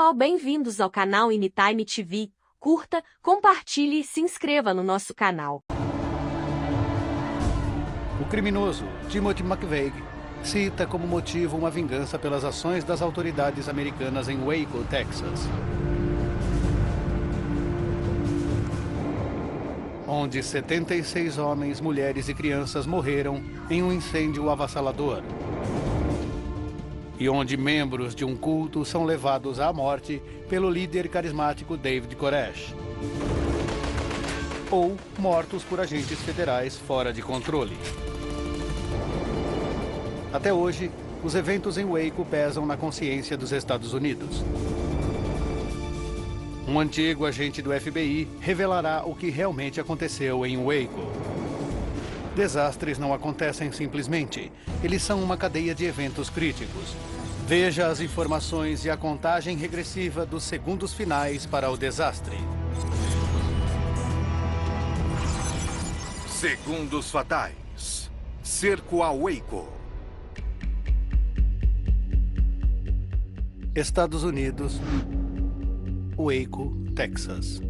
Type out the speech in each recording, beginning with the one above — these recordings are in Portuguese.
pessoal, bem-vindos ao canal Anytime TV. Curta, compartilhe e se inscreva no nosso canal. O criminoso, Timothy McVeigh, cita como motivo uma vingança pelas ações das autoridades americanas em Waco, Texas, onde 76 homens, mulheres e crianças morreram em um incêndio avassalador, e onde membros de um culto são levados à morte pelo líder carismático David Koresh, ou mortos por agentes federais fora de controle. Até hoje, os eventos em Waco pesam na consciência dos Estados Unidos. Um antigo agente do FBI revelará o que realmente aconteceu em Waco. Desastres não acontecem simplesmente. Eles são uma cadeia de eventos críticos. Veja as informações e a contagem regressiva dos segundos finais para o desastre. Segundos fatais. Cerco a Waco. Estados Unidos, Waco, Texas.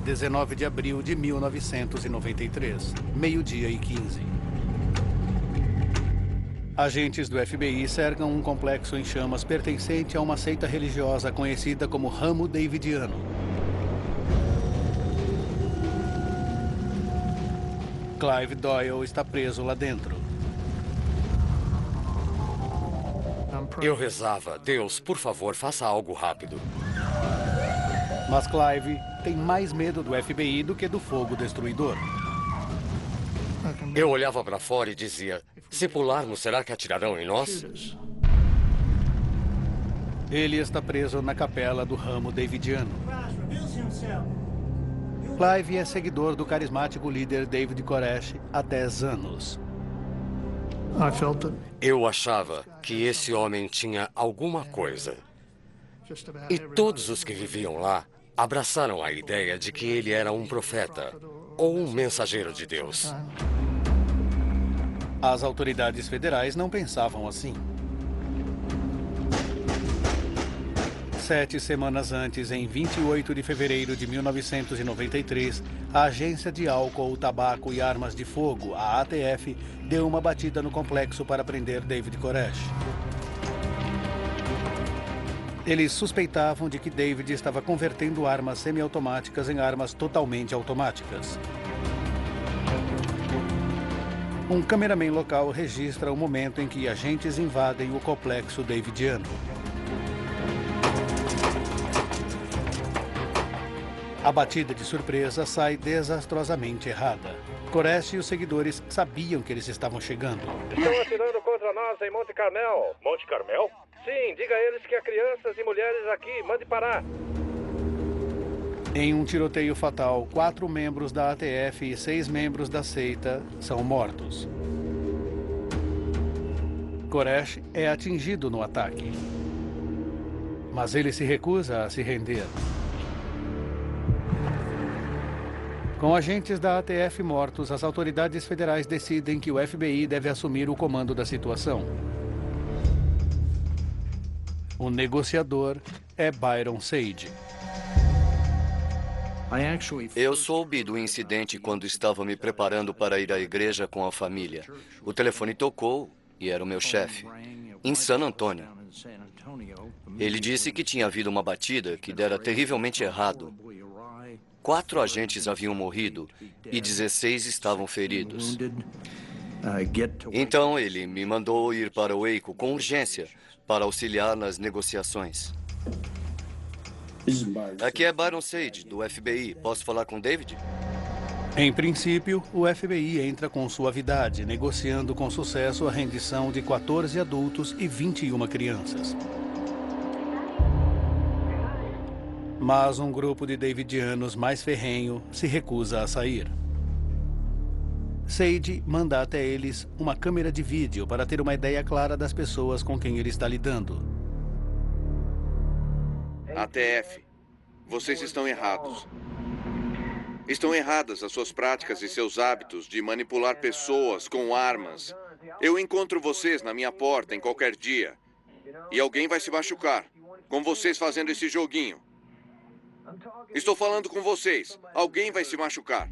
19 de abril de 1993, meio-dia e 15. Agentes do FBI cercam um complexo em chamas pertencente a uma seita religiosa conhecida como Ramo Davidiano. Clive Doyle está preso lá dentro. Eu rezava, Deus, por favor, faça algo rápido. Mas Clive tem mais medo do FBI do que do fogo destruidor. Eu olhava para fora e dizia, se pularmos, será que atirarão em nós? Ele está preso na capela do Ramo Davidiano. Clive é seguidor do carismático líder David Koresh há 10 anos. Eu achava que esse homem tinha alguma coisa. E todos os que viviam lá abraçaram a ideia de que ele era um profeta ou um mensageiro de Deus. As autoridades federais não pensavam assim. 7 semanas antes, em 28 de fevereiro de 1993, a Agência de Álcool, Tabaco e Armas de Fogo, a ATF, deu uma batida no complexo para prender David Koresh. Eles suspeitavam de que David estava convertendo armas semiautomáticas em armas totalmente automáticas. Um cameraman local registra o momento em que agentes invadem o complexo davidiano. A batida de surpresa sai desastrosamente errada. Koresh e os seguidores sabiam que eles estavam chegando. Estão atirando contra nós em Monte Carmel. Monte Carmel? Sim, diga a eles que há crianças e mulheres aqui. Mande parar. Em um tiroteio fatal, 4 membros da ATF e 6 membros da seita são mortos. Koresh é atingido no ataque, mas ele se recusa a se render. Com agentes da ATF mortos, as autoridades federais decidem que o FBI deve assumir o comando da situação. O negociador é Byron Sage. Eu soube do incidente quando estava me preparando para ir à igreja com a família. O telefone tocou e era o meu chefe, em San Antonio. Ele disse que tinha havido uma batida que dera terrivelmente errado. 4 agentes haviam morrido e 16 estavam feridos. Então ele me mandou ir para Waco com urgência para auxiliar nas negociações. Aqui é Byron Sage, do FBI. Posso falar com David? Em princípio, o FBI entra com suavidade, negociando com sucesso a rendição de 14 adultos e 21 crianças. Mas um grupo de davidianos mais ferrenho se recusa a sair. Sage manda até eles uma câmera de vídeo para ter uma ideia clara das pessoas com quem ele está lidando. ATF, vocês estão errados. Estão erradas as suas práticas e seus hábitos de manipular pessoas com armas. Eu encontro vocês na minha porta em qualquer dia. E alguém vai se machucar, com vocês fazendo esse joguinho. Estou falando com vocês. Alguém vai se machucar.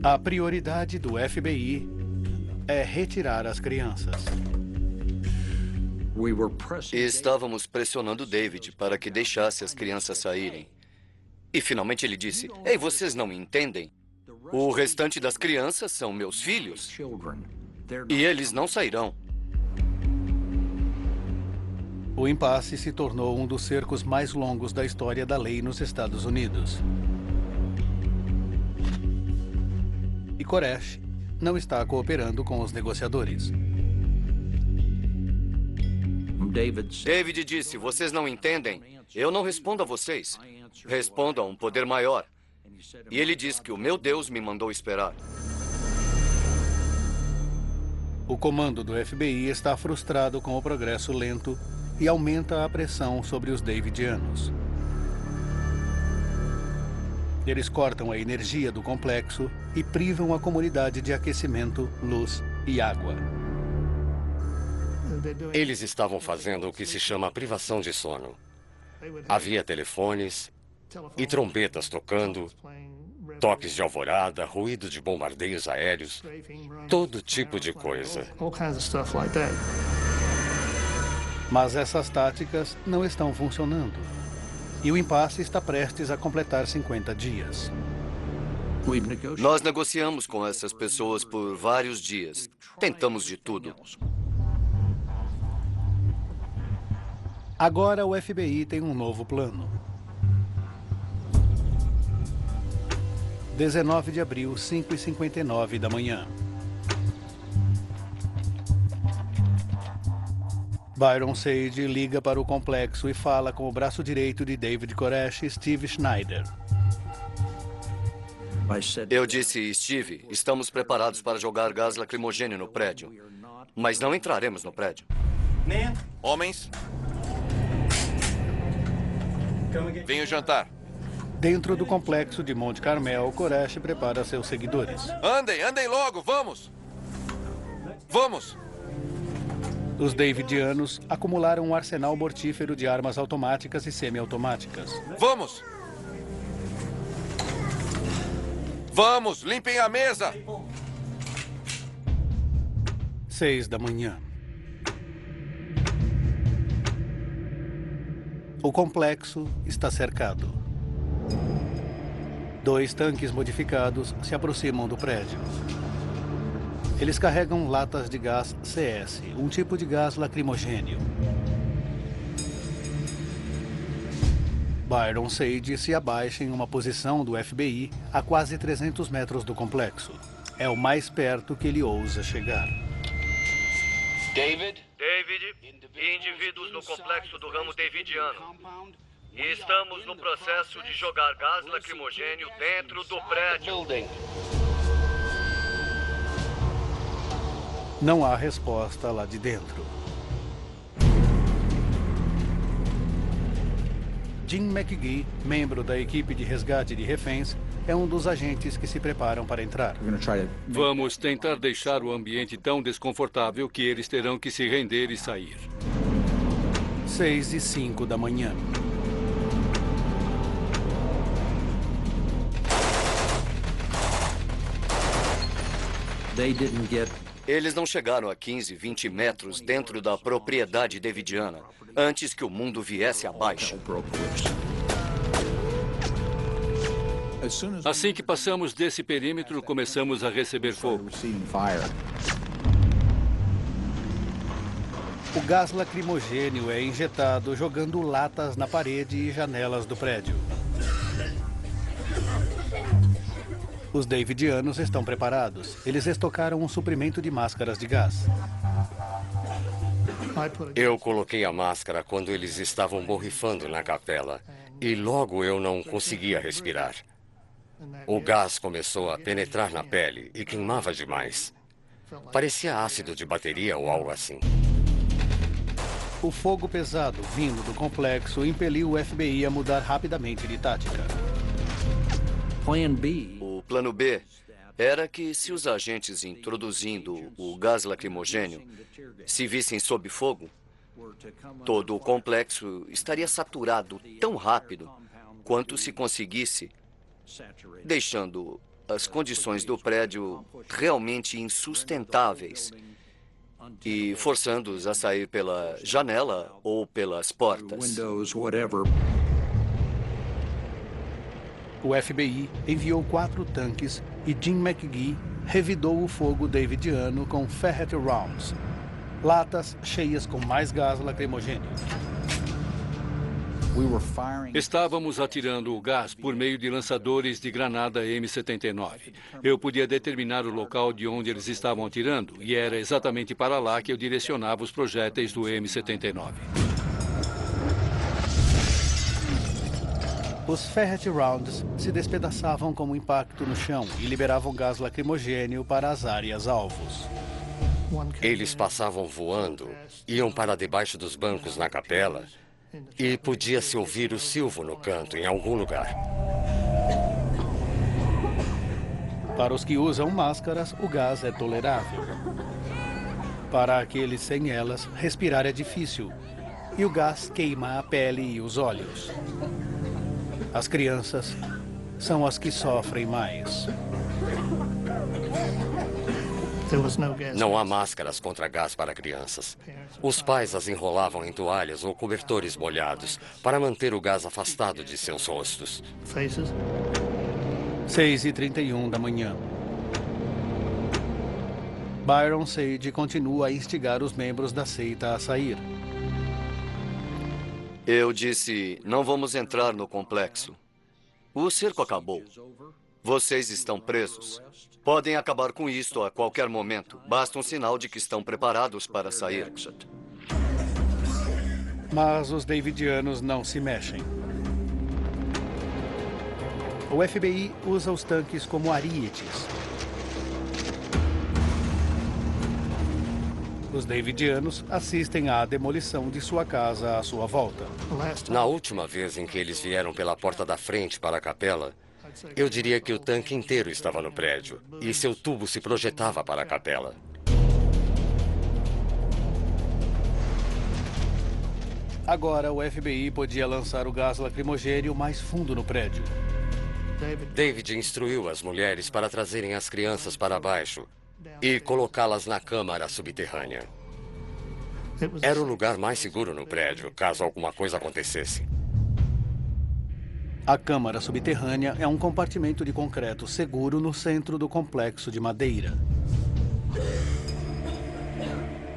A prioridade do FBI é retirar as crianças. Estávamos pressionando David para que deixasse as crianças saírem. E finalmente ele disse: "Ei, vocês não entendem? O restante das crianças são meus filhos. E eles não sairão." O impasse se tornou um dos cercos mais longos da história da lei nos Estados Unidos. E Koresh não está cooperando com os negociadores. David disse: "Vocês não entendem? Eu não respondo a vocês. Respondo a um poder maior." E ele diz que o meu Deus me mandou esperar. O comando do FBI está frustrado com o progresso lento e aumenta a pressão sobre os davidianos. Eles cortam a energia do complexo e privam a comunidade de aquecimento, luz e água. Eles estavam fazendo o que se chama privação de sono. Havia telefones e trombetas tocando, toques de alvorada, ruído de bombardeios aéreos, todo tipo de coisa. Mas essas táticas não estão funcionando. E o impasse está prestes a completar 50 dias. Nós negociamos com essas pessoas por vários dias. Tentamos de tudo. Agora o FBI tem um novo plano. 19 de abril, 5h59 da manhã. Byron Sage liga para o complexo e fala com o braço direito de David Koresh, Steve Schneider. Eu disse: "Steve, estamos preparados para jogar gás lacrimogêneo no prédio, mas não entraremos no prédio." Homens, venham jantar. Dentro do complexo de Monte Carmel, Koresh prepara seus seguidores. Andem logo, vamos! Vamos! Os davidianos acumularam um arsenal mortífero de armas automáticas e semiautomáticas. Vamos! Vamos, limpem a mesa! 6 da manhã. O complexo está cercado. 2 tanques modificados se aproximam do prédio. Eles carregam latas de gás CS, um tipo de gás lacrimogêneo. Byron Sage se abaixa em uma posição do FBI a quase 300 metros do complexo. É o mais perto que ele ousa chegar. David e indivíduos no complexo do ramo davidiano. E estamos no processo de jogar gás lacrimogêneo dentro do prédio. Não há resposta lá de dentro. Jim McGee, membro da equipe de resgate de reféns, é um dos agentes que se preparam para entrar. Vamos tentar deixar o ambiente tão desconfortável que eles terão que se render e sair. 6h05 da manhã. Eles não chegaram a 15, 20 metros dentro da propriedade davidiana antes que o mundo viesse abaixo. Assim que passamos desse perímetro, começamos a receber fogo. O gás lacrimogênio é injetado jogando latas na parede e janelas do prédio. Os davidianos estão preparados. Eles estocaram um suprimento de máscaras de gás. Eu coloquei a máscara quando eles estavam borrifando na capela. E logo eu não conseguia respirar. O gás começou a penetrar na pele e queimava demais. Parecia ácido de bateria ou algo assim. O fogo pesado vindo do complexo impeliu o FBI a mudar rapidamente de tática. O plano B era que se os agentes introduzindo o gás lacrimogênio se vissem sob fogo, todo o complexo estaria saturado tão rápido quanto se conseguisse, deixando as condições do prédio realmente insustentáveis e forçando-os a sair pela janela ou pelas portas. O FBI enviou 4 tanques e Jim McGee revidou o fogo davidiano com ferret rounds, latas cheias com mais gás lacrimogêneo. Estávamos atirando o gás por meio de lançadores de granada M79. Eu podia determinar o local de onde eles estavam atirando, e era exatamente para lá que eu direcionava os projéteis do M79. Os ferret rounds se despedaçavam com o impacto no chão e liberavam gás lacrimogêneo para as áreas alvos. Eles passavam voando, iam para debaixo dos bancos na capela, e podia-se ouvir o silvo no canto, em algum lugar. Para os que usam máscaras, o gás é tolerável. Para aqueles sem elas, respirar é difícil, e o gás queima a pele e os olhos. As crianças são as que sofrem mais. Não há máscaras contra gás para crianças. Os pais as enrolavam em toalhas ou cobertores molhados para manter o gás afastado de seus rostos. 6h31 da manhã. Byron Sage continua a instigar os membros da seita a sair. Eu disse, não vamos entrar no complexo. O cerco acabou. Vocês estão presos. Podem acabar com isto a qualquer momento. Basta um sinal de que estão preparados para sair. Mas os davidianos não se mexem. O FBI usa os tanques como arietes. Os davidianos assistem à demolição de sua casa à sua volta. Na última vez em que eles vieram pela porta da frente para a capela, eu diria que o tanque inteiro estava no prédio e seu tubo se projetava para a capela. Agora o FBI podia lançar o gás lacrimogêneo mais fundo no prédio. David instruiu as mulheres para trazerem as crianças para baixo e colocá-las na câmara subterrânea. Era o lugar mais seguro no prédio, caso alguma coisa acontecesse. A câmara subterrânea é um compartimento de concreto seguro no centro do complexo de madeira.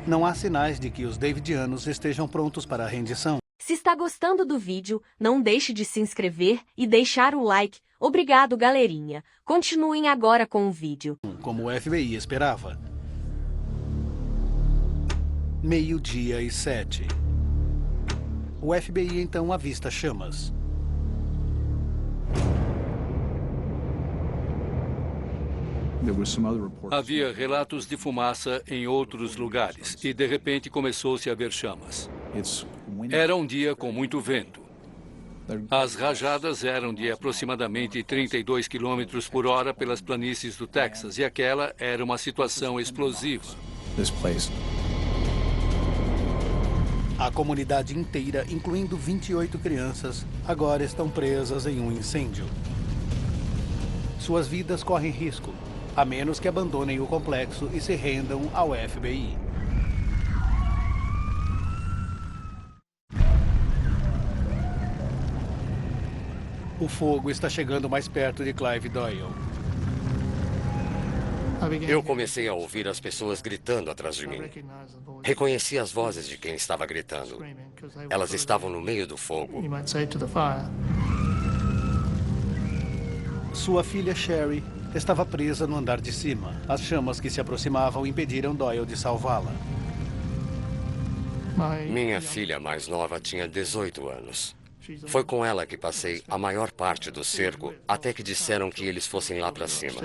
Não há sinais de que os davidianos estejam prontos para a rendição. Se está gostando do vídeo, não deixe de se inscrever e deixar o like. Obrigado, galerinha. Continuem agora com o vídeo. Como o FBI esperava. 12h07. O FBI então avista chamas. Havia relatos de fumaça em outros lugares e, de repente, começou-se a ver chamas. Era um dia com muito vento. As rajadas eram de aproximadamente 32 km por hora pelas planícies do Texas, e aquela era uma situação explosiva. A comunidade inteira, incluindo 28 crianças, agora estão presas em um incêndio. Suas vidas correm risco, a menos que abandonem o complexo e se rendam ao FBI. O fogo está chegando mais perto de Clive Doyle. Eu comecei a ouvir as pessoas gritando atrás de mim. Reconheci as vozes de quem estava gritando. Elas estavam no meio do fogo. Sua filha Sherry estava presa no andar de cima. As chamas que se aproximavam impediram Doyle de salvá-la. Minha filha mais nova tinha 18 anos. Foi com ela que passei a maior parte do cerco, até que disseram que eles fossem lá para cima.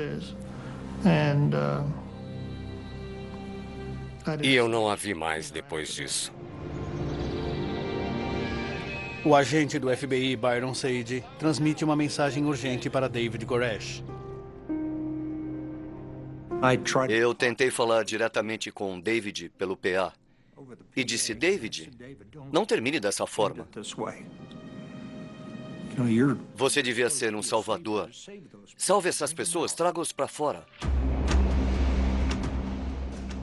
E eu não a vi mais depois disso. O agente do FBI, Byron Sage, transmite uma mensagem urgente para David Koresh. Eu tentei falar diretamente com David pelo PA e disse: David, não termine dessa forma. Você devia ser um salvador. Salve essas pessoas, traga-os para fora.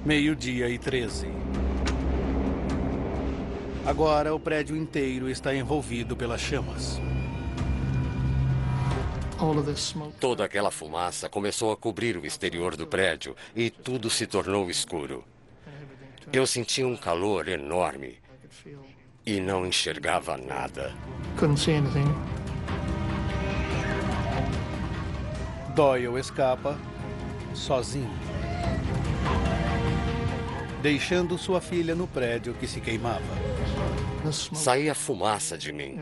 12:13. Agora o prédio inteiro está envolvido pelas chamas. Toda aquela fumaça começou a cobrir o exterior do prédio e tudo se tornou escuro. Eu senti um calor enorme e não enxergava nada. Doyle escapa sozinho, deixando sua filha no prédio que se queimava. Saía fumaça de mim.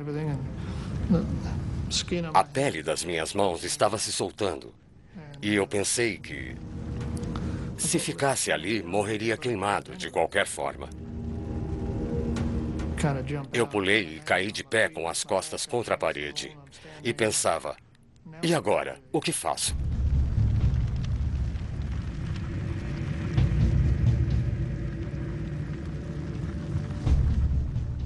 A pele das minhas mãos estava se soltando. E eu pensei que, se ficasse ali, morreria queimado de qualquer forma. Eu pulei e caí de pé com as costas contra a parede. E pensava, e agora? O que faço?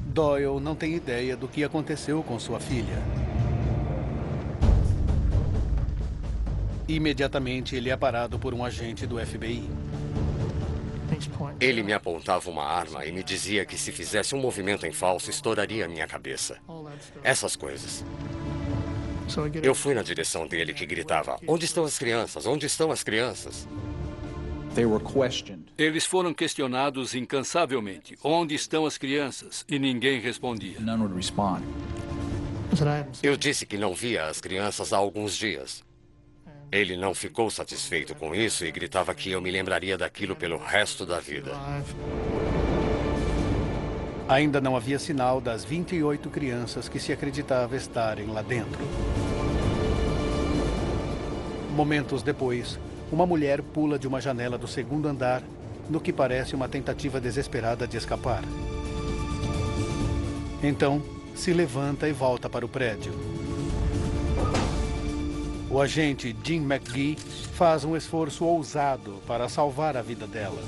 Doyle não tem ideia do que aconteceu com sua filha. Imediatamente, ele é parado por um agente do FBI. Ele me apontava uma arma e me dizia que se fizesse um movimento em falso, estouraria minha cabeça. Essas coisas. Eu fui na direção dele, que gritava: onde estão as crianças? Onde estão as crianças? Eles foram questionados incansavelmente. Onde estão as crianças? E ninguém respondia. Eu disse que não via as crianças há alguns dias. Ele não ficou satisfeito com isso e gritava que eu me lembraria daquilo pelo resto da vida. Ainda não havia sinal das 28 crianças que se acreditava estarem lá dentro. Momentos depois, uma mulher pula de uma janela do segundo andar, no que parece uma tentativa desesperada de escapar. Então, se levanta e volta para o prédio. O agente Jim McGee faz um esforço ousado para salvar a vida dela.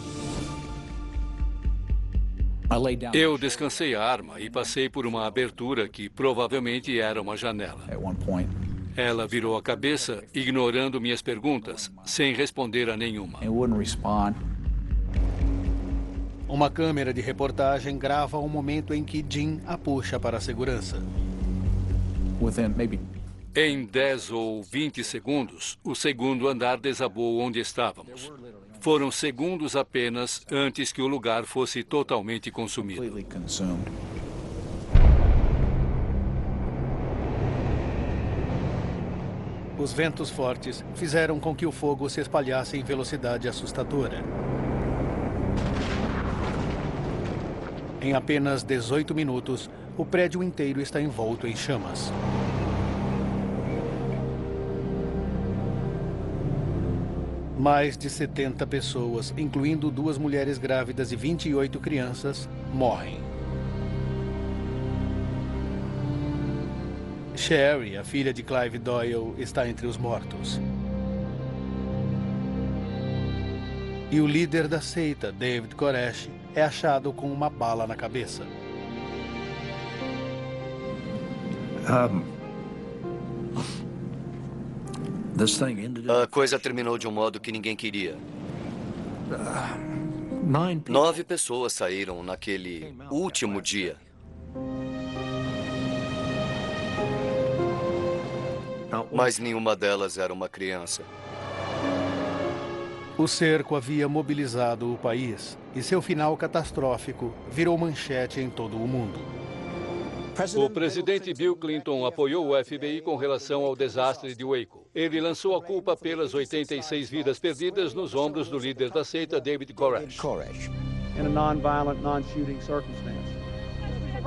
Eu descansei a arma e passei por uma abertura que provavelmente era uma janela. Ela virou a cabeça, ignorando minhas perguntas, sem responder a nenhuma. Uma câmera de reportagem grava o momento em que Jim a puxa para a segurança. Em 10 ou 20 segundos, o segundo andar desabou onde estávamos. Foram segundos apenas antes que o lugar fosse totalmente consumido. Os ventos fortes fizeram com que o fogo se espalhasse em velocidade assustadora. Em apenas 18 minutos, o prédio inteiro está envolto em chamas. Mais de 70 pessoas, incluindo 2 mulheres grávidas e 28 crianças, morrem. Sherry, a filha de Clive Doyle, está entre os mortos. E o líder da seita, David Koresh, é achado com uma bala na cabeça. A coisa terminou de um modo que ninguém queria. 9 pessoas saíram naquele último dia. Mas nenhuma delas era uma criança. O cerco havia mobilizado o país e seu final catastrófico virou manchete em todo o mundo. O presidente Bill Clinton apoiou o FBI com relação ao desastre de Waco. Ele lançou a culpa pelas 86 vidas perdidas nos ombros do líder da seita, David Koresh.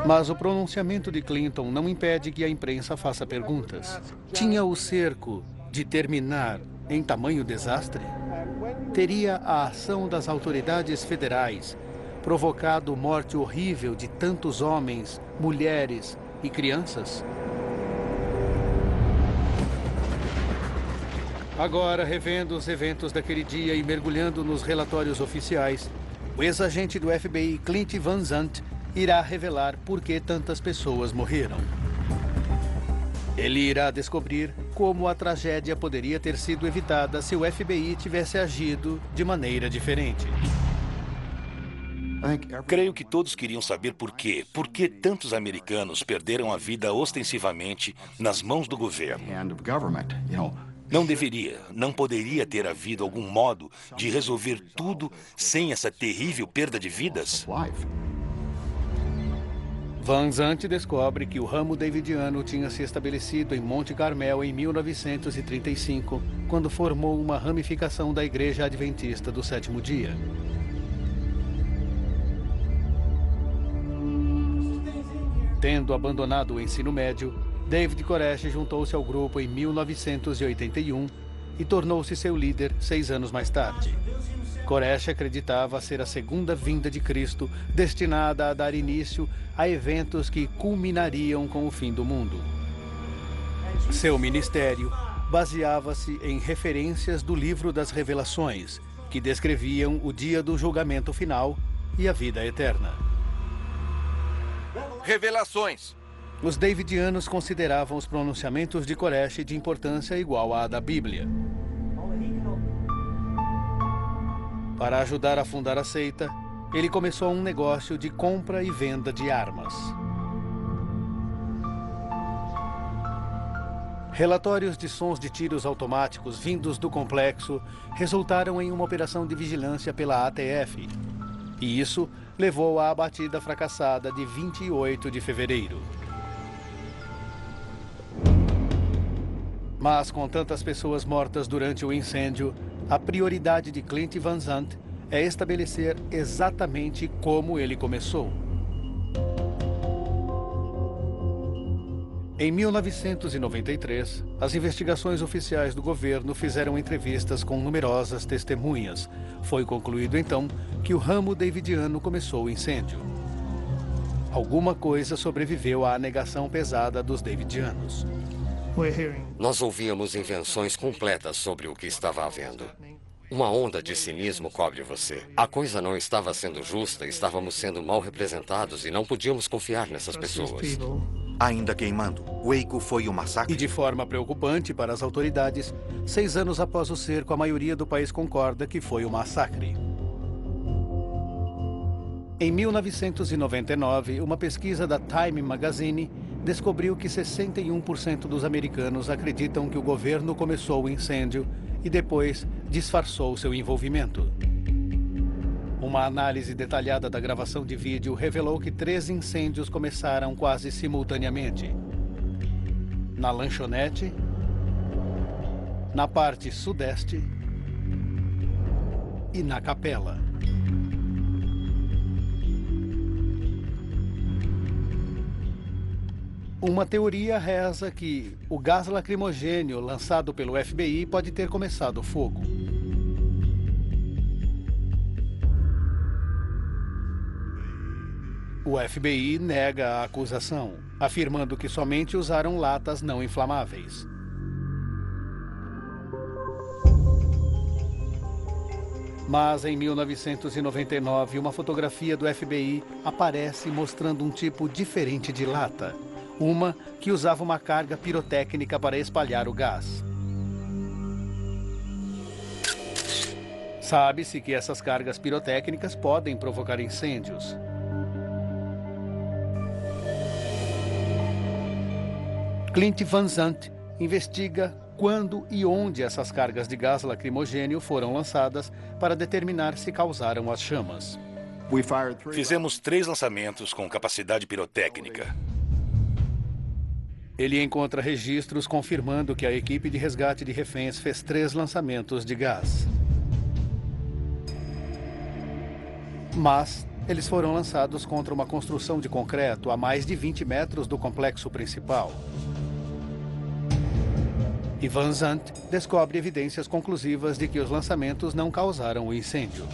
Mas o pronunciamento de Clinton não impede que a imprensa faça perguntas. Tinha o cerco de terminar em tamanho desastre? Teria a ação das autoridades federais provocado morte horrível de tantos homens, mulheres e crianças? Agora, revendo os eventos daquele dia e mergulhando nos relatórios oficiais, o ex-agente do FBI, Clint Van Zandt, irá revelar por que tantas pessoas morreram. Ele irá descobrir como a tragédia poderia ter sido evitada se o FBI tivesse agido de maneira diferente. Creio que todos queriam saber por quê. Por que tantos americanos perderam a vida ostensivamente nas mãos do governo? Não deveria, não poderia ter havido algum modo de resolver tudo sem essa terrível perda de vidas? Van Zandt descobre que o ramo davidiano tinha se estabelecido em Monte Carmel em 1935, quando formou uma ramificação da Igreja Adventista do Sétimo Dia. Tendo abandonado o ensino médio, David Koresh juntou-se ao grupo em 1981 e tornou-se seu líder 6 anos mais tarde. Koresh acreditava ser a segunda vinda de Cristo, destinada a dar início a eventos que culminariam com o fim do mundo. Seu ministério baseava-se em referências do Livro das Revelações, que descreviam o dia do julgamento final e a vida eterna. Revelações. Os davidianos consideravam os pronunciamentos de Koresh de importância igual à da Bíblia. Para ajudar a fundar a seita, ele começou um negócio de compra e venda de armas. Relatórios de sons de tiros automáticos vindos do complexo resultaram em uma operação de vigilância pela ATF. E isso levou à abatida fracassada de 28 de fevereiro. Mas com tantas pessoas mortas durante o incêndio, a prioridade de Clint Van Zandt é estabelecer exatamente como ele começou. Em 1993, as investigações oficiais do governo fizeram entrevistas com numerosas testemunhas. Foi concluído então que o ramo davidiano começou o incêndio. Alguma coisa sobreviveu à negação pesada dos davidianos. Nós ouvíamos invenções completas sobre o que estava havendo. Uma onda de cinismo cobre você. A coisa não estava sendo justa, estávamos sendo mal representados e não podíamos confiar nessas pessoas. Ainda queimando, Waco foi um massacre. E de forma preocupante para as autoridades, 6 anos após o cerco, a maioria do país concorda que foi um massacre. Em 1999, uma pesquisa da Time Magazine descobriu que 61% dos americanos acreditam que o governo começou o incêndio e depois disfarçou seu envolvimento. Uma análise detalhada da gravação de vídeo revelou que 3 incêndios começaram quase simultaneamente. Na lanchonete, na parte sudeste e na capela. Uma teoria reza que o gás lacrimogênio lançado pelo FBI pode ter começado o fogo. O FBI nega a acusação, afirmando que somente usaram latas não inflamáveis. Mas em 1999, uma fotografia do FBI aparece mostrando um tipo diferente de lata. Uma que usava uma carga pirotécnica para espalhar o gás. Sabe-se que essas cargas pirotécnicas podem provocar incêndios. Clint Van Zandt investiga quando e onde essas cargas de gás lacrimogênio foram lançadas para determinar se causaram as chamas. Fizemos 3 lançamentos com capacidade pirotécnica. Ele encontra registros confirmando que a equipe de resgate de reféns fez 3 lançamentos de gás. Mas eles foram lançados contra uma construção de concreto a mais de 20 metros do complexo principal. E Van Zandt descobre evidências conclusivas de que os lançamentos não causaram o incêndio.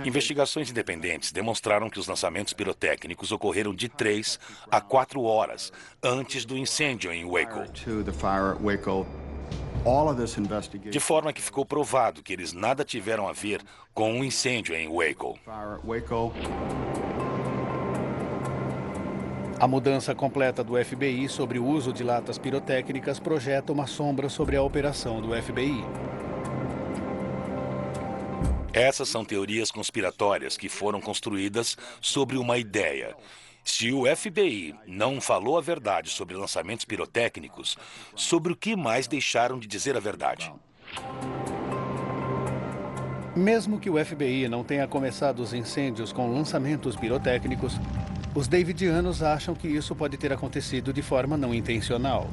Investigações independentes demonstraram que os lançamentos pirotécnicos ocorreram de 3 a 4 horas antes do incêndio em Waco. De forma que ficou provado que eles nada tiveram a ver com o incêndio em Waco. A mudança completa do FBI sobre o uso de latas pirotécnicas projeta uma sombra sobre a operação do FBI. Essas são teorias conspiratórias que foram construídas sobre uma ideia. Se o FBI não falou a verdade sobre lançamentos pirotécnicos, sobre o que mais deixaram de dizer a verdade? Mesmo que o FBI não tenha começado os incêndios com lançamentos pirotécnicos, os davidianos acham que isso pode ter acontecido de forma não intencional.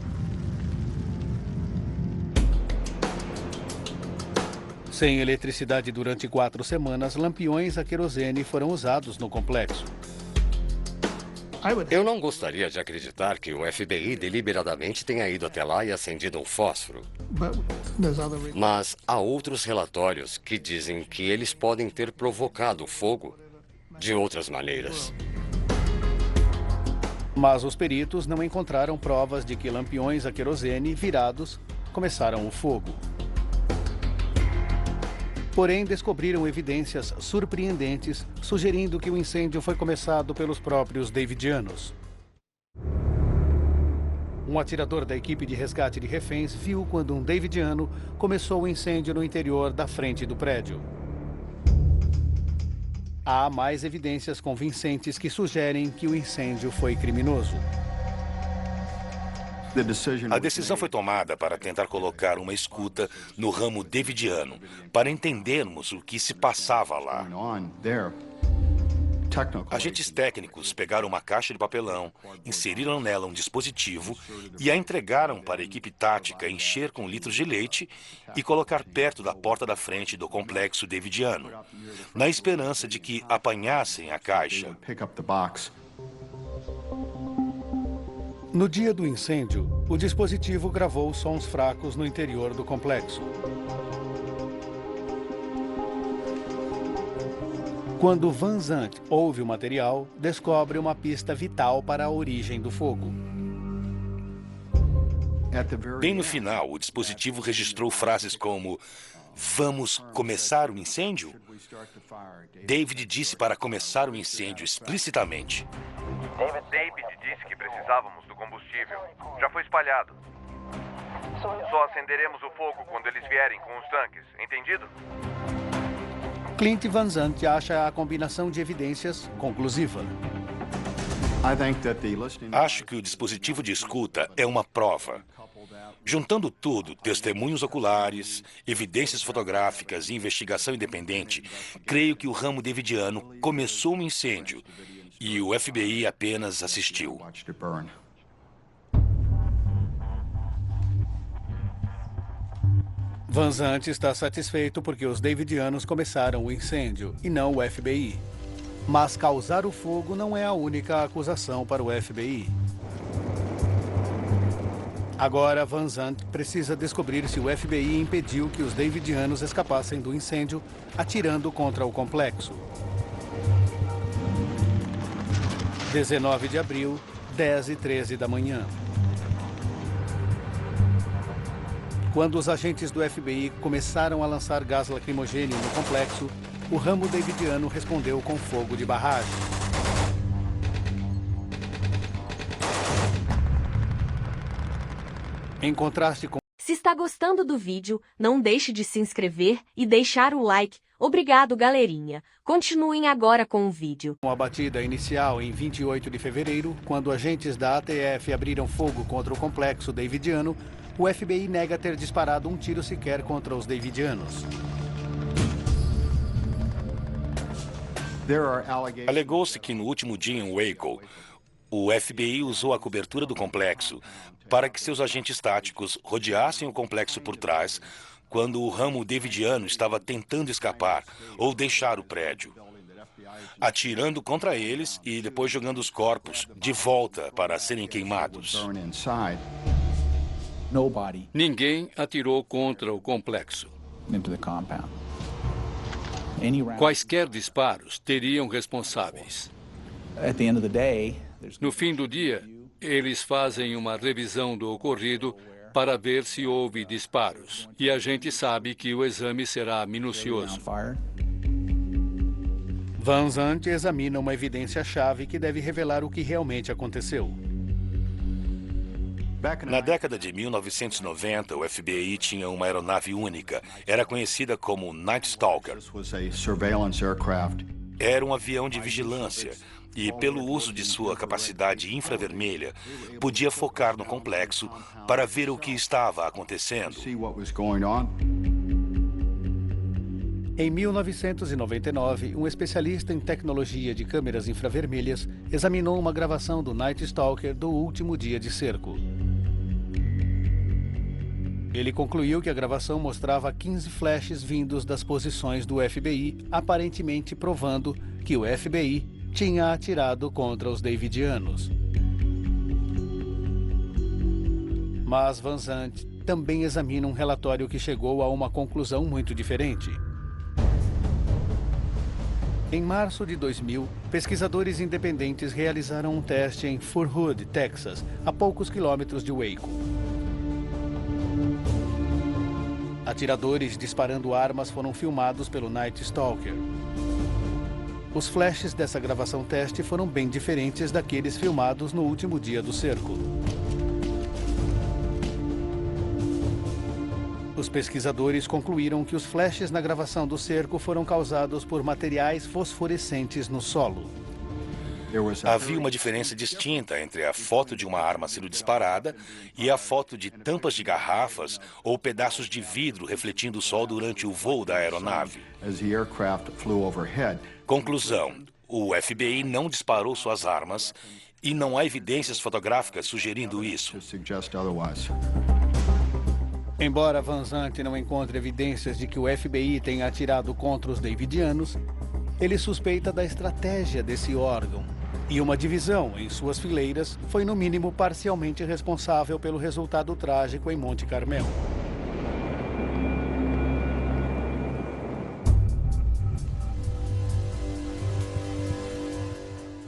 Sem eletricidade durante 4 semanas, lampiões a querosene foram usados no complexo. Eu não gostaria de acreditar que o FBI deliberadamente tenha ido até lá e acendido um fósforo. Mas há outros relatórios que dizem que eles podem ter provocado o fogo de outras maneiras. Mas os peritos não encontraram provas de que lampiões a querosene virados começaram o fogo. Porém, descobriram evidências surpreendentes, sugerindo que o incêndio foi começado pelos próprios davidianos. Um atirador da equipe de resgate de reféns viu quando um davidiano começou o incêndio no interior da frente do prédio. Há mais evidências convincentes que sugerem que o incêndio foi criminoso. A decisão foi tomada para tentar colocar uma escuta no ramo davidiano, para entendermos o que se passava lá. Agentes técnicos pegaram uma caixa de papelão, inseriram nela um dispositivo e a entregaram para a equipe tática encher com litros de leite e colocar perto da porta da frente do complexo davidiano, na esperança de que apanhassem a caixa. No dia do incêndio, o dispositivo gravou sons fracos no interior do complexo. Quando Van Zandt ouve o material, descobre uma pista vital para a origem do fogo. Bem no final, o dispositivo registrou frases como: "Vamos começar o incêndio?" David disse para começar o incêndio explicitamente. David disse que precisávamos do combustível. Já foi espalhado. Só acenderemos o fogo quando eles vierem com os tanques, entendido? Clint Van Zandt acha a combinação de evidências conclusiva. Acho que o dispositivo de escuta é uma prova. Juntando tudo, testemunhos oculares, evidências fotográficas e investigação independente, creio que o ramo davidiano começou um incêndio e o FBI apenas assistiu. Van Zandt está satisfeito porque os davidianos começaram o incêndio e não o FBI. Mas causar o fogo não é a única acusação para o FBI. Agora, Van Zandt precisa descobrir se o FBI impediu que os davidianos escapassem do incêndio, atirando contra o complexo. 19 de abril, 10h13 da manhã. Quando os agentes do FBI começaram a lançar gás lacrimogêneo no complexo, o ramo davidiano respondeu com fogo de barragem. Em contraste com... Se está gostando do vídeo, não deixe de se inscrever e deixar o like. Obrigado, galerinha. Continuem agora com o vídeo. Com a batida inicial em 28 de fevereiro, quando agentes da ATF abriram fogo contra o complexo davidiano, o FBI nega ter disparado um tiro sequer contra os davidianos. Alegou-se que no último dia em Waco, o FBI usou a cobertura do complexo para que seus agentes táticos rodeassem o complexo por trás quando o ramo davidiano estava tentando escapar ou deixar o prédio, atirando contra eles e depois jogando os corpos de volta para serem queimados. Ninguém atirou contra o complexo. Quaisquer disparos teriam responsáveis. No fim do dia, eles fazem uma revisão do ocorrido para ver se houve disparos. E a gente sabe que o exame será minucioso. Van Zandt examina uma evidência-chave que deve revelar o que realmente aconteceu. Na década de 1990, o FBI tinha uma aeronave única. Era conhecida como Night Stalker. Era um avião de vigilância e, pelo uso de sua capacidade infravermelha, podia focar no complexo para ver o que estava acontecendo. Em 1999, um especialista em tecnologia de câmeras infravermelhas examinou uma gravação do Night Stalker do último dia de cerco. Ele concluiu que a gravação mostrava 15 flashes vindos das posições do FBI, aparentemente provando que o FBI tinha atirado contra os davidianos. Mas Van Zandt também examina um relatório que chegou a uma conclusão muito diferente. Em março de 2000, pesquisadores independentes realizaram um teste em Fort Hood, Texas, a poucos quilômetros de Waco. Atiradores disparando armas foram filmados pelo Night Stalker. Os flashes dessa gravação teste foram bem diferentes daqueles filmados no último dia do cerco. Os pesquisadores concluíram que os flashes na gravação do cerco foram causados por materiais fosforescentes no solo. Havia uma diferença distinta entre a foto de uma arma sendo disparada e a foto de tampas de garrafas ou pedaços de vidro refletindo o sol durante o voo da aeronave. Conclusão: o FBI não disparou suas armas e não há evidências fotográficas sugerindo isso. Embora Van Zandt não encontre evidências de que o FBI tenha atirado contra os davidianos, ele suspeita da estratégia desse órgão. E uma divisão em suas fileiras foi, no mínimo, parcialmente responsável pelo resultado trágico em Monte Carmel.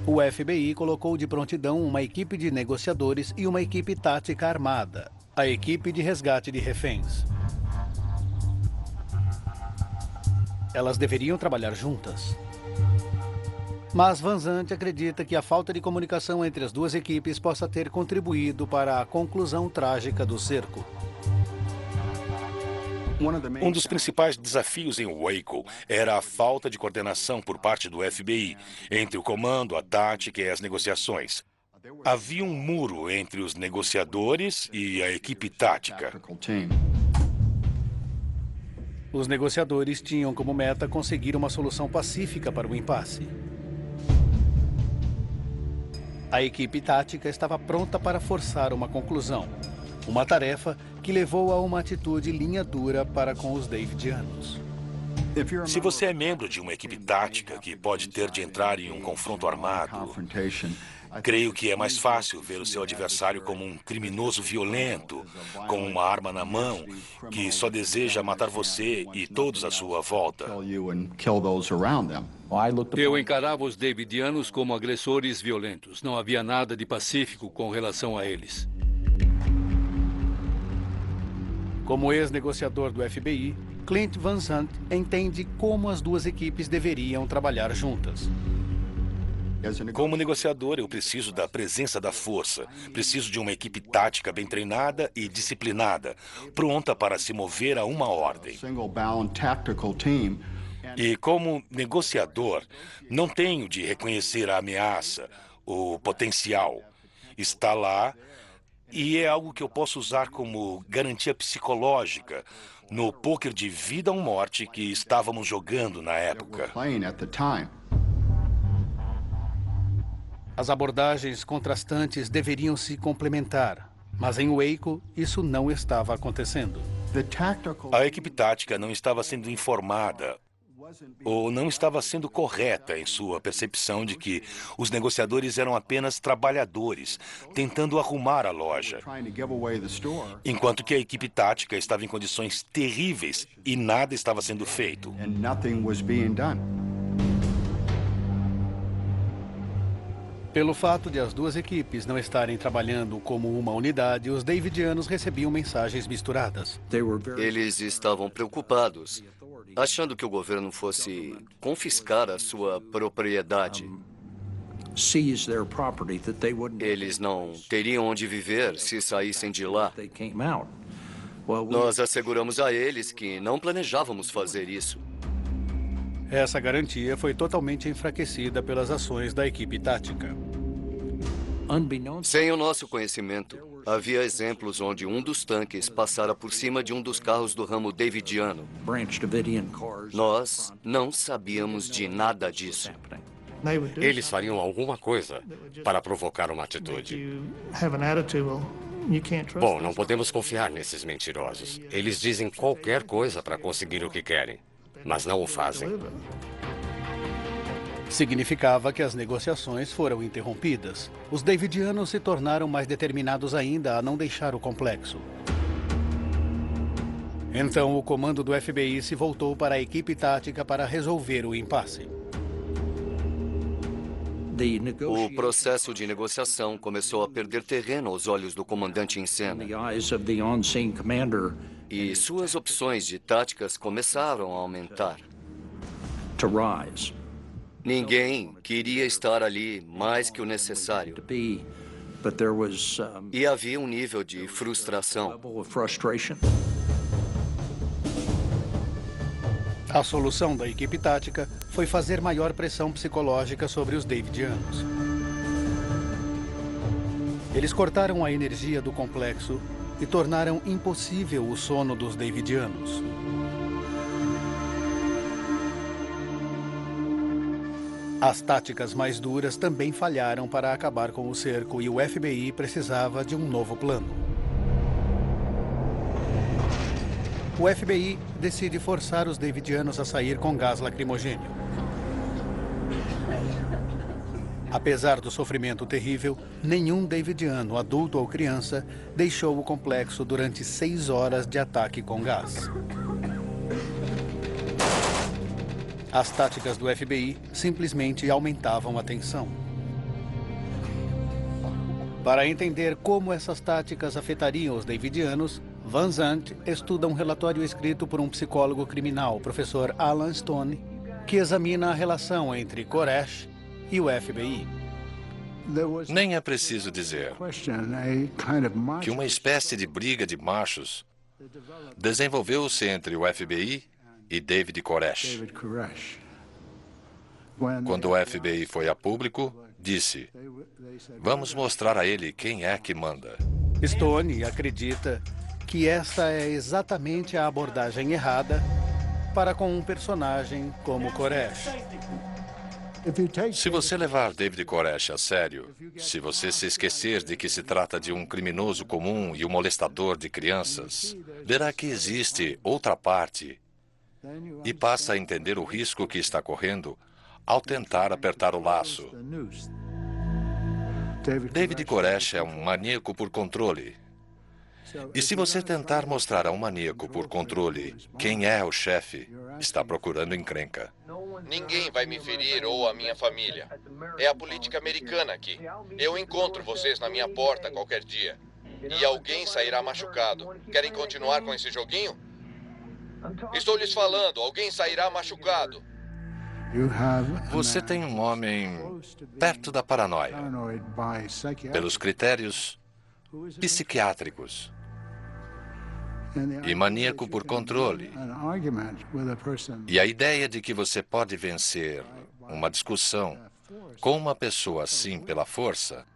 O FBI colocou de prontidão uma equipe de negociadores e uma equipe tática armada, a equipe de resgate de reféns. Elas deveriam trabalhar juntas. Mas Van Zandt acredita que a falta de comunicação entre as duas equipes possa ter contribuído para a conclusão trágica do cerco. Um dos principais desafios em Waco era a falta de coordenação por parte do FBI entre o comando, a tática e as negociações. Havia um muro entre os negociadores e a equipe tática. Os negociadores tinham como meta conseguir uma solução pacífica para o impasse. A equipe tática estava pronta para forçar uma conclusão, uma tarefa que levou a uma atitude linha dura para com os davidianos. Se você é membro de uma equipe tática que pode ter de entrar em um confronto armado, creio que é mais fácil ver o seu adversário como um criminoso violento, com uma arma na mão, que só deseja matar você e todos à sua volta. Eu encarava os davidianos como agressores violentos. Não havia nada de pacífico com relação a eles. Como ex-negociador do FBI, Clint Van Zandt entende como as duas equipes deveriam trabalhar juntas. Como negociador, eu preciso da presença da força. Preciso de uma equipe tática bem treinada e disciplinada, pronta para se mover a uma ordem. E como negociador, não tenho de reconhecer a ameaça, o potencial. Está lá e é algo que eu posso usar como garantia psicológica no pôquer de vida ou morte que estávamos jogando na época. As abordagens contrastantes deveriam se complementar, mas em Waco isso não estava acontecendo. A equipe tática não estava sendo informada ou não estava sendo correta em sua percepção de que os negociadores eram apenas trabalhadores, tentando arrumar a loja, enquanto que a equipe tática estava em condições terríveis e nada estava sendo feito. Pelo fato de as duas equipes não estarem trabalhando como uma unidade, os davidianos recebiam mensagens misturadas. Eles estavam preocupados, achando que o governo fosse confiscar a sua propriedade. Eles não teriam onde viver se saíssem de lá. Nós asseguramos a eles que não planejávamos fazer isso. Essa garantia foi totalmente enfraquecida pelas ações da equipe tática. Sem o nosso conhecimento, havia exemplos onde um dos tanques passara por cima de um dos carros do ramo davidiano. Nós não sabíamos de nada disso. Eles fariam alguma coisa para provocar uma atitude. Bom, não podemos confiar nesses mentirosos. Eles dizem qualquer coisa para conseguir o que querem, mas não o fazem. Significava que as negociações foram interrompidas. Os davidianos se tornaram mais determinados ainda a não deixar o complexo. Então, o comando do FBI se voltou para a equipe tática para resolver o impasse. O processo de negociação começou a perder terreno aos olhos do comandante em cena. E suas opções de táticas começaram a aumentar. Ninguém queria estar ali mais que o necessário. E havia um nível de frustração. A solução da equipe tática foi fazer maior pressão psicológica sobre os davidianos. Eles cortaram a energia do complexo e tornaram impossível o sono dos davidianos. As táticas mais duras também falharam para acabar com o cerco e o FBI precisava de um novo plano. O FBI decide forçar os davidianos a sair com gás lacrimogênio. Apesar do sofrimento terrível, nenhum davidiano, adulto ou criança, deixou o complexo durante 6 horas de ataque com gás. As táticas do FBI simplesmente aumentavam a tensão. Para entender como essas táticas afetariam os davidianos, Van Zandt estuda um relatório escrito por um psicólogo criminal, o professor Alan Stone, que examina a relação entre Koresh e o FBI. Nem é preciso dizer que uma espécie de briga de machos desenvolveu-se entre o FBI e David Koresh. Quando o FBI foi a público, disse: vamos mostrar a ele quem é que manda. Stone acredita que esta é exatamente a abordagem errada para com um personagem como Koresh. Se você levar David Koresh a sério, se você se esquecer de que se trata de um criminoso comum e um molestador de crianças, verá que existe outra parte e passa a entender o risco que está correndo ao tentar apertar o laço. David Koresh é um maníaco por controle. E se você tentar mostrar a um maníaco por controle quem é o chefe, está procurando encrenca. Ninguém vai me ferir ou a minha família. É a política americana aqui. Eu encontro vocês na minha porta qualquer dia. E alguém sairá machucado. Querem continuar com esse joguinho? Estou lhes falando, alguém sairá machucado. Você tem um homem perto da paranoia, pelos critérios psiquiátricos, e maníaco por controle. E a ideia de que você pode vencer uma discussão com uma pessoa assim pela força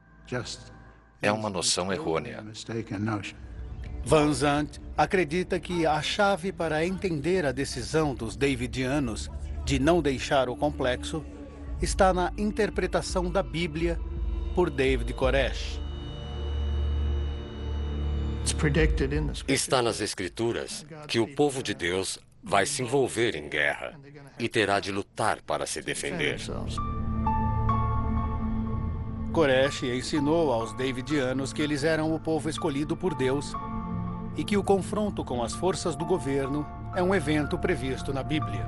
é uma noção errônea. Van Zandt acredita que a chave para entender a decisão dos davidianos de não deixar o complexo está na interpretação da Bíblia por David Koresh. Está nas Escrituras que o povo de Deus vai se envolver em guerra e terá de lutar para se defender. Koresh ensinou aos Davidianos que eles eram o povo escolhido por Deus e que o confronto com as forças do governo é um evento previsto na Bíblia.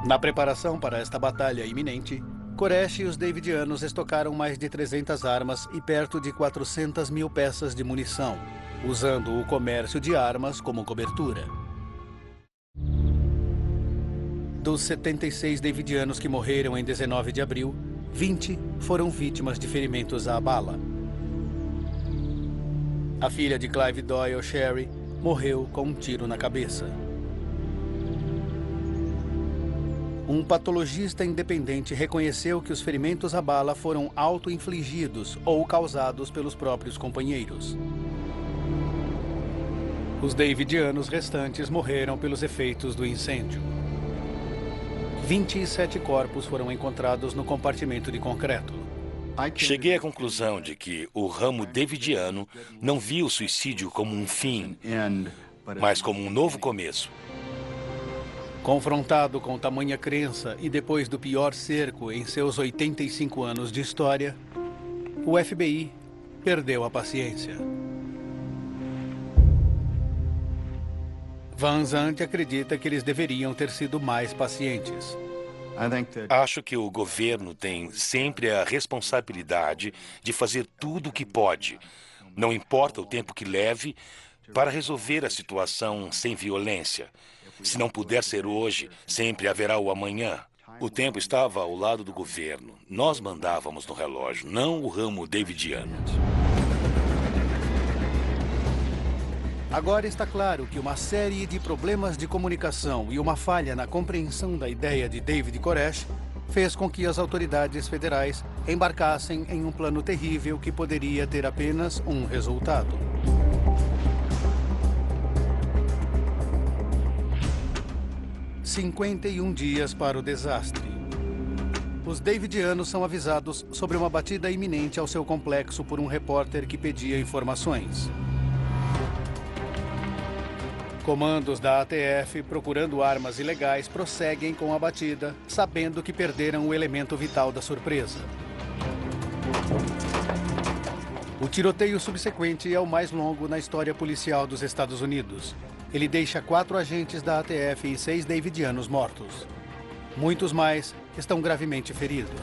Na preparação para esta batalha iminente, Koresh e os Davidianos estocaram mais de 300 armas e perto de 400 mil peças de munição, usando o comércio de armas como cobertura. Dos 76 Davidianos que morreram em 19 de abril, 20 foram vítimas de ferimentos à bala. A filha de Clive Doyle, Sherry, morreu com um tiro na cabeça. Um patologista independente reconheceu que os ferimentos à bala foram auto-infligidos ou causados pelos próprios companheiros. Os Davidianos restantes morreram pelos efeitos do incêndio. 27 corpos foram encontrados no compartimento de concreto. Cheguei à conclusão de que o ramo davidiano não via o suicídio como um fim, mas como um novo começo. Confrontado com tamanha crença e depois do pior cerco em seus 85 anos de história, o FBI perdeu a paciência. Van Zandt acredita que eles deveriam ter sido mais pacientes. Acho que o governo tem sempre a responsabilidade de fazer tudo o que pode, não importa o tempo que leve, para resolver a situação sem violência. Se não puder ser hoje, sempre haverá o amanhã. O tempo estava ao lado do governo. Nós mandávamos no relógio, não o ramo davidiano. Agora está claro que uma série de problemas de comunicação e uma falha na compreensão da ideia de David Koresh fez com que as autoridades federais embarcassem em um plano terrível que poderia ter apenas um resultado. "51 dias para o desastre. Os Davidianos são avisados sobre uma batida iminente ao seu complexo por um repórter que pedia informações. Comandos da ATF, procurando armas ilegais, prosseguem com a batida, sabendo que perderam o elemento vital da surpresa. O tiroteio subsequente é o mais longo na história policial dos Estados Unidos. Ele deixa 4 agentes da ATF e 6 davidianos mortos. Muitos mais estão gravemente feridos.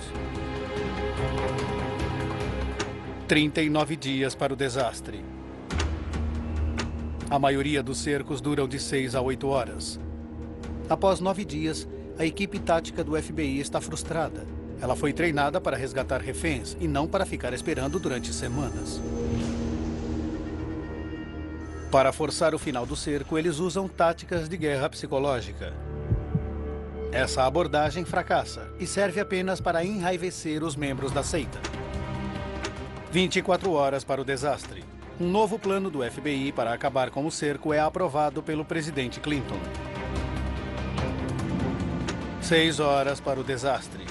39 dias para o desastre. A maioria dos cercos duram de 6 a 8 horas. Após 9 dias, a equipe tática do FBI está frustrada. Ela foi treinada para resgatar reféns e não para ficar esperando durante semanas. Para forçar o final do cerco, eles usam táticas de guerra psicológica. Essa abordagem fracassa e serve apenas para enraivecer os membros da seita. 24 horas para o desastre. Um novo plano do FBI para acabar com o cerco é aprovado pelo presidente Clinton. 6 horas para o desastre.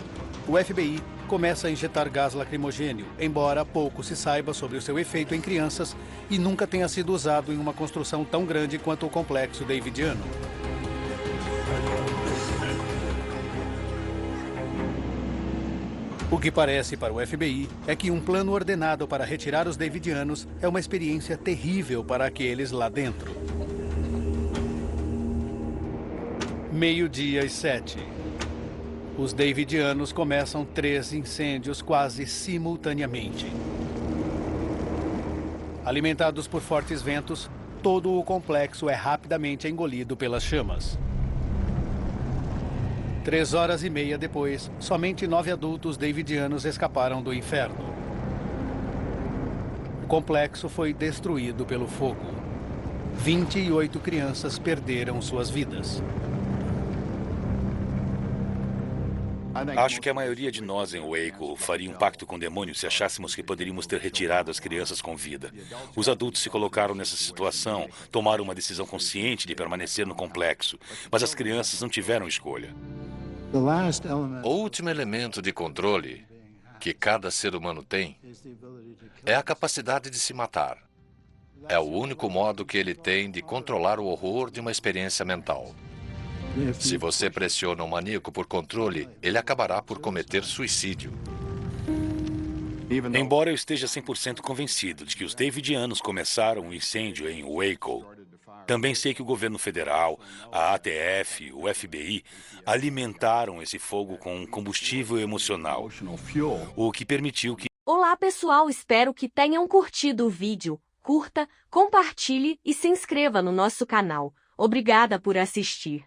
O FBI começa a injetar gás lacrimogênio, embora pouco se saiba sobre o seu efeito em crianças e nunca tenha sido usado em uma construção tão grande quanto o complexo davidiano. O que parece para o FBI é que um plano ordenado para retirar os davidianos é uma experiência terrível para aqueles lá dentro. 12:07. Os davidianos começam 3 incêndios quase simultaneamente. Alimentados por fortes ventos, todo o complexo é rapidamente engolido pelas chamas. 3 horas e meia depois, somente 9 adultos davidianos escaparam do inferno. O complexo foi destruído pelo fogo. 28 crianças perderam suas vidas. Acho que a maioria de nós em Waco faria um pacto com o demônio se achássemos que poderíamos ter retirado as crianças com vida. Os adultos se colocaram nessa situação, tomaram uma decisão consciente de permanecer no complexo, mas as crianças não tiveram escolha. O último elemento de controle que cada ser humano tem é a capacidade de se matar. É o único modo que ele tem de controlar o horror de uma experiência mental. Se você pressiona um maníaco por controle, ele acabará por cometer suicídio. Embora eu esteja 100% convencido de que os Davidianos começaram o incêndio em Waco, também sei que o governo federal, a ATF, o FBI, alimentaram esse fogo com combustível emocional, o que permitiu que... Olá pessoal, espero que tenham curtido o vídeo. Curta, compartilhe e se inscreva no nosso canal. Obrigada por assistir.